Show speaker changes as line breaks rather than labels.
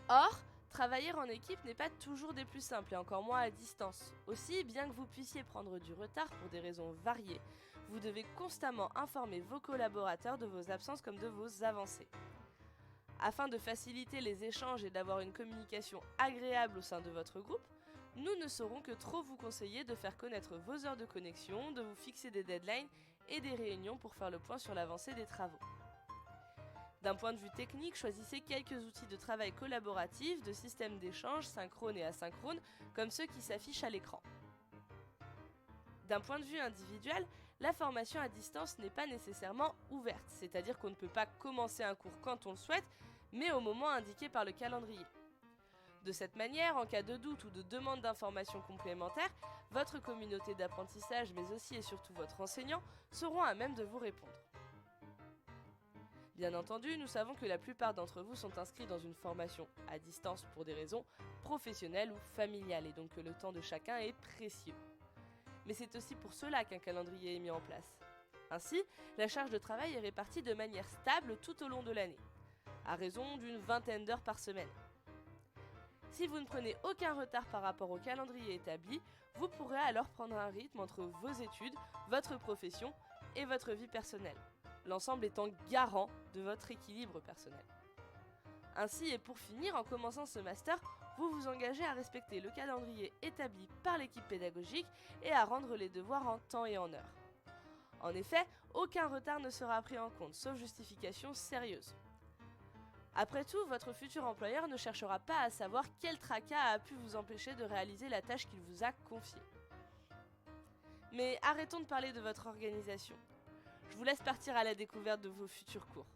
Or, travailler en équipe n'est pas toujours des plus simples et encore moins à distance. Aussi, bien que vous puissiez prendre du retard pour des raisons variées, vous devez constamment informer vos collaborateurs de vos absences comme de vos avancées. Afin de faciliter les échanges et d'avoir une communication agréable au sein de votre groupe, nous ne saurons que trop vous conseiller de faire connaître vos heures de connexion, de vous fixer des deadlines et des réunions pour faire le point sur l'avancée des travaux. D'un point de vue technique, choisissez quelques outils de travail collaboratif, de systèmes d'échange synchrone et asynchrone, comme ceux qui s'affichent à l'écran. D'un point de vue individuel, la formation à distance n'est pas nécessairement ouverte, c'est-à-dire qu'on ne peut pas commencer un cours quand on le souhaite, mais au moment indiqué par le calendrier. De cette manière, en cas de doute ou de demande d'informations complémentaires, votre communauté d'apprentissage, mais aussi et surtout votre enseignant, seront à même de vous répondre. Bien entendu, nous savons que la plupart d'entre vous sont inscrits dans une formation à distance pour des raisons professionnelles ou familiales, et donc que le temps de chacun est précieux. Mais c'est aussi pour cela qu'un calendrier est mis en place. Ainsi, la charge de travail est répartie de manière stable tout au long de l'année, à raison d'une vingtaine d'heures par semaine. Si vous ne prenez aucun retard par rapport au calendrier établi, vous pourrez alors prendre un rythme entre vos études, votre profession et votre vie personnelle, l'ensemble étant garant de votre équilibre personnel. Ainsi, et pour finir, en commençant ce master, vous vous engagez à respecter le calendrier établi par l'équipe pédagogique et à rendre les devoirs en temps et en heure. En effet, aucun retard ne sera pris en compte, sauf justification sérieuse. Après tout, votre futur employeur ne cherchera pas à savoir quel tracas a pu vous empêcher de réaliser la tâche qu'il vous a confiée. Mais arrêtons de parler de votre organisation. Je vous laisse partir à la découverte de vos futurs cours.